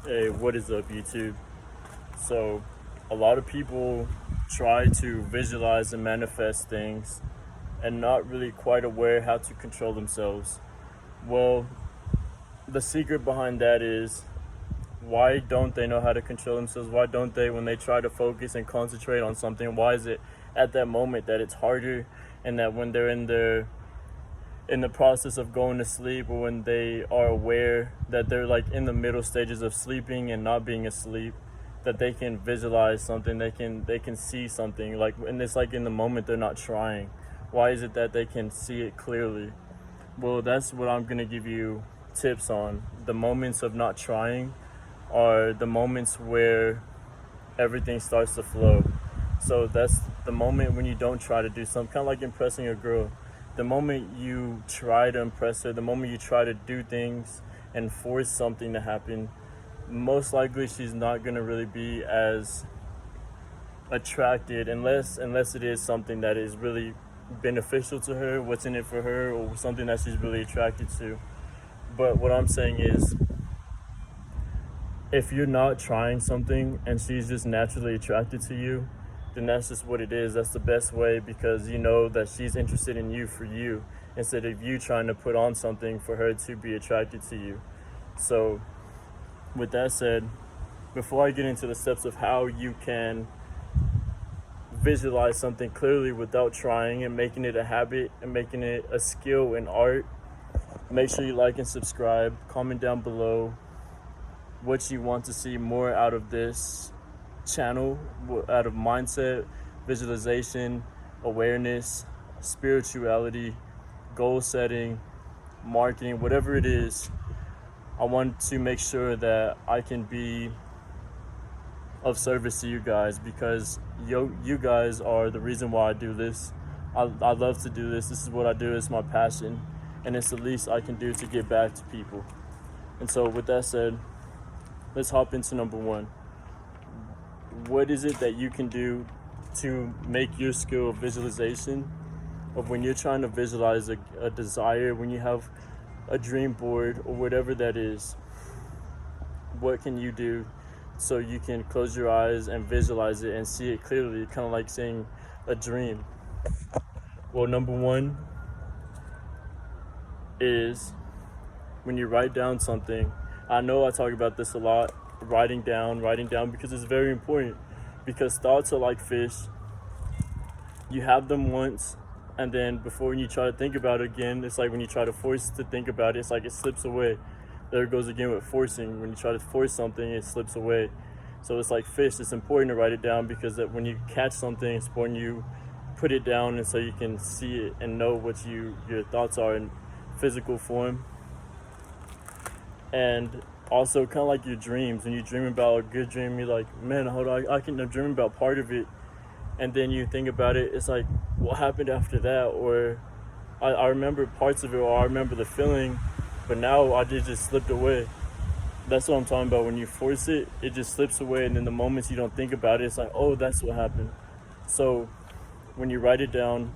Hey, what is up, YouTube? So, a lot of people try to visualize and manifest things and not really quite aware how to control themselves. Well, the secret behind that is why don't they know how to control themselves? Why don't they, when they try to focus and concentrate on something, why is it at that moment that it's harder, and that when they're in the process of going to sleep, or when they are aware that they're like in the middle stages of sleeping and not being asleep, that they can visualize something, they can see something, like, and it's like in the moment they're not trying. Why is it that they can see it clearly? Well, that's what I'm going to give you tips on. The moments of not trying are the moments where everything starts to flow. So that's the moment when you don't try to do something, kind of like impressing a girl. The moment you try to impress her, the moment you try to do things and force something to happen, most likely she's not going to really be as attracted, unless it is something that is really beneficial to her, what's in it for her, or something that she's really attracted to. But what I'm saying is, if you're not trying something and she's just naturally attracted to you, then that's just what it is. That's the best way, because you know that she's interested in you for you, instead of you trying to put on something for her to be attracted to you. So, with that said, before I get into the steps of how you can visualize something clearly without trying, and making it a habit and making it a skill in art, make sure you like and subscribe. Comment down below what you want to see more out of this channel, out of mindset, visualization, awareness, spirituality, goal setting, marketing, whatever it is. I want to make sure that I can be of service to you guys, because you guys are the reason why I do this. I love to do this. This is what I do. It's my passion, and it's the least I can do to get back to people. And so with that said, let's hop into number one. What is it that you can do to make your skill of visualization, of when you're trying to visualize a desire, when you have a dream board or whatever that is? What can you do so you can close your eyes and visualize it and see it clearly, kind of like seeing a dream? Well, number one is when you write down something. I know I talk about this a lot, writing down, because it's very important. Because thoughts are like fish. You have them once, and then before you try to think about it again, it's like when you try to force to think about it, it's like it slips away. There it goes again with forcing. When you try to force something, it slips away. So it's like fish. It's important to write it down, because that when you catch something, it's important you put it down, and so you can see it and know what your thoughts are in physical form. And also, kind of like your dreams, when you dream about a good dream, you're like, man, hold on, I can dream about part of it, and then you think about it, it's like, what happened after that? Or I remember parts of it, or I remember the feeling, but now I just slipped away. That's what I'm talking about. When you force it, it just slips away, and then the moments you don't think about it, it's like, oh, that's what happened. So when you write it down,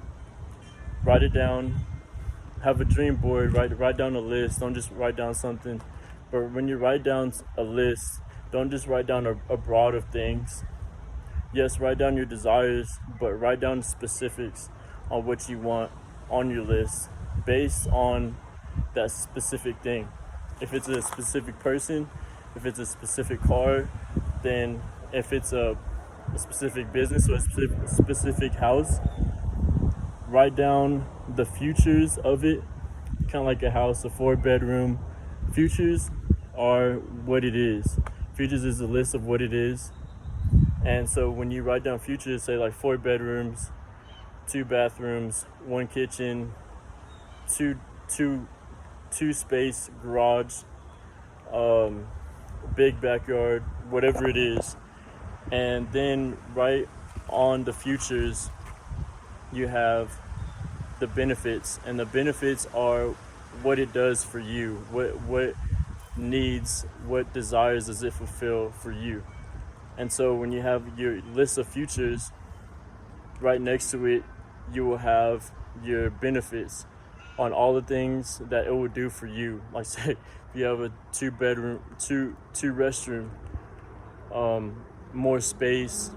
have a dream board, write down a list. Don't just write down something. But when you write down a list, don't just write down a broad of things. Yes, write down your desires, but write down specifics on what you want on your list based on that specific thing. If it's a specific person, if it's a specific car, then if it's a specific business or a specific house, write down the futures of it, kind of like a house, a 4-bedroom. Futures are what it is. Futures is a list of what it is. And so when you write down futures, say like 4 bedrooms, 2 bathrooms, 1 kitchen, two space garage, big backyard, whatever it is. And then right on the futures, you have the benefits, and the benefits are what it does for you, what needs, what desires does it fulfill for you. And so when you have your list of futures, right next to it, you will have your benefits on all the things that it will do for you. Like, say, you have a two bedroom, two restroom, more space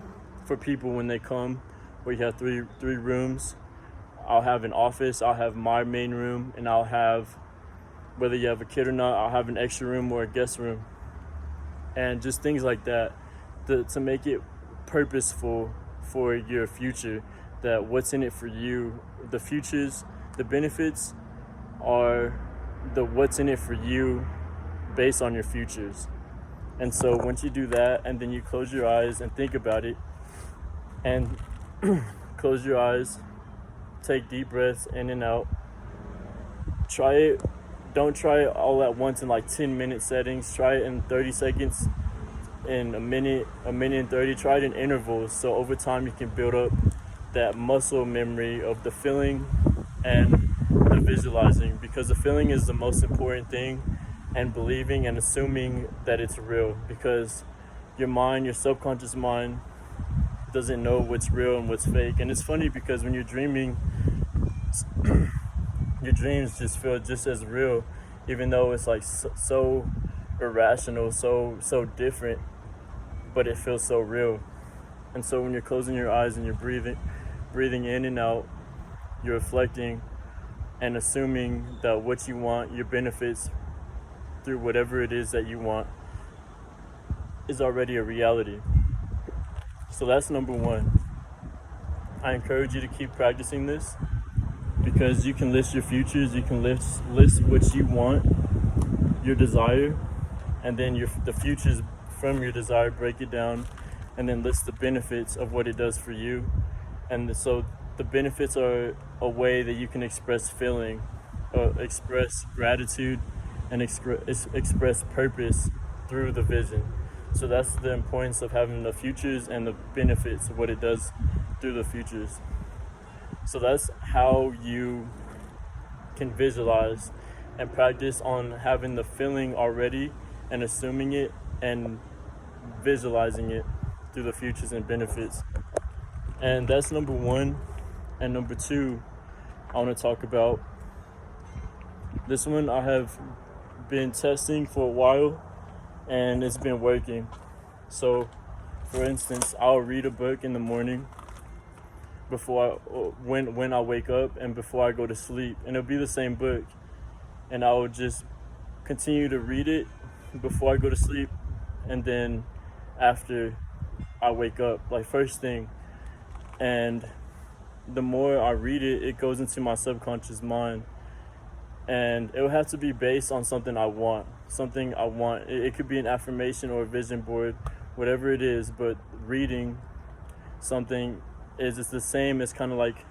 for people when they come, where you have three rooms. I'll have an office, I'll have my main room, and I'll have, whether you have a kid or not, I'll have an extra room or a guest room. And just things like that to make it purposeful for your future, that what's in it for you, the futures, the benefits are the what's in it for you based on your futures. And so once you do that, and then you close your eyes and think about it, and close your eyes, take deep breaths in and out, try it. Don't try it all at once in like 10-minute settings. Try it in 30 seconds, in a minute and 30. Try it in intervals, so over time you can build up that muscle memory of the feeling and the visualizing, because the feeling is the most important thing, and believing and assuming that it's real, because your mind, your subconscious mind, doesn't know what's real and what's fake. And it's funny because when you're dreaming, your dreams just feel just as real, even though it's like so irrational, so different, but it feels so real. And so when you're closing your eyes and you're breathing in and out, you're reflecting and assuming that what you want, your benefits through whatever it is that you want, is already a reality. So that's number one. I encourage you to keep practicing this, because you can list your futures, you can list what you want, your desire, and then the futures from your desire, break it down, and then list the benefits of what it does for you. And so the benefits are a way that you can express feeling, express gratitude, and express purpose through the vision. So that's the importance of having the futures and the benefits of what it does through the futures. So that's how you can visualize and practice on having the feeling already and assuming it and visualizing it through the futures and benefits. And that's number one. And number two, I want to talk about this one. I have been testing for a while and it's been working. So for instance, I'll read a book in the morning when I wake up and before I go to sleep, and it'll be the same book, and I will just continue to read it before I go to sleep, and then after I wake up, like first thing. And the more I read it, it goes into my subconscious mind, and it will have to be based on something I want. It could be an affirmation or a vision board, whatever it is, but reading something it's the same as kind of like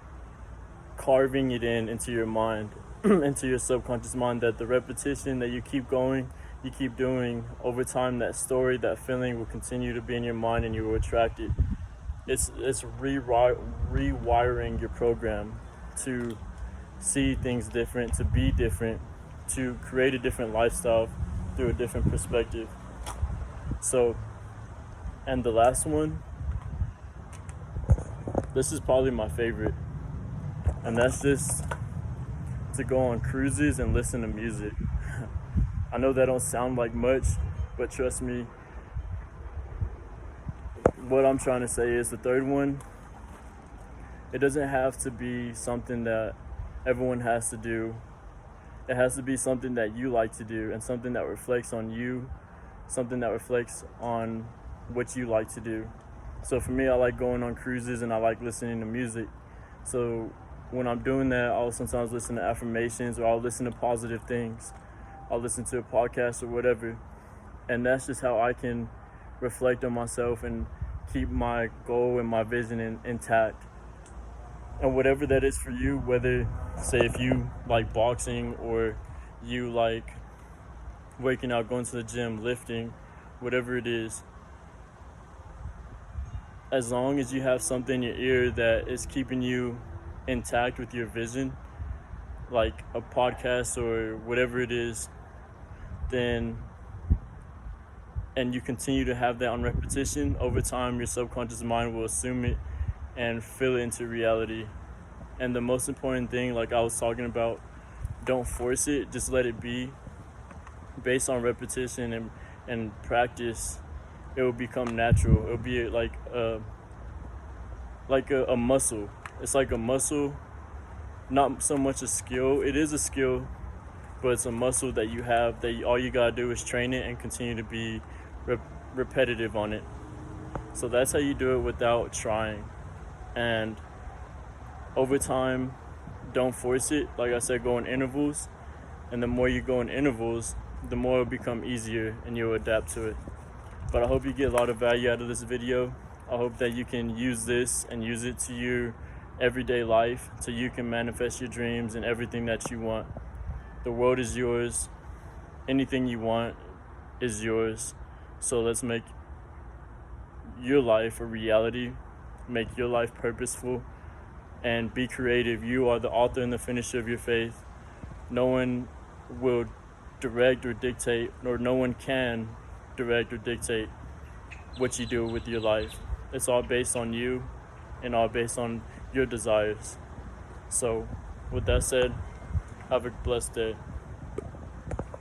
carving it into your mind, into your subconscious mind, that the repetition that you keep going, you keep doing over time, that story, that feeling will continue to be in your mind and you will attract it. It's rewiring your program to see things different, to be different, to create a different lifestyle through a different perspective. So, and the last one, this is probably my favorite, and that's just to go on cruises and listen to music. I know that don't sound like much, but trust me, what I'm trying to say is the third one, it doesn't have to be something that everyone has to do. It has to be something that you like to do, and something that reflects on you, something that reflects on what you like to do. So for me, I like going on cruises and I like listening to music. So when I'm doing that, I'll sometimes listen to affirmations, or I'll listen to positive things. I'll listen to a podcast or whatever. And that's just how I can reflect on myself and keep my goal and my vision intact. And whatever that is for you, whether, say, if you like boxing, or you like waking out, going to the gym, lifting, whatever it is, as long as you have something in your ear that is keeping you intact with your vision, like a podcast or whatever it is, then, and you continue to have that on repetition, over time your subconscious mind will assume it and feel it into reality. And the most important thing, like I was talking about, don't force it, just let it be. based on repetition and practice, it will become natural. It'll be like a muscle. It's like a muscle, not so much a skill. It is a skill, but it's a muscle that you have that all you gotta do is train it and continue to be repetitive on it. So that's how you do it without trying. And over time, don't force it. Like I said, go in intervals. And the more you go in intervals, the more it'll become easier and you'll adapt to it. But I hope you get a lot of value out of this video. I hope that you can use this and use it to your everyday life so you can manifest your dreams and everything that you want. The world is yours. Anything you want is yours. So let's make your life a reality, make your life purposeful, and be creative. You are the author and the finisher of your faith. No one will direct or dictate, or no one can direct or dictate what you do with your life. It's all based on you and all based on your desires. So with that said, have a blessed day.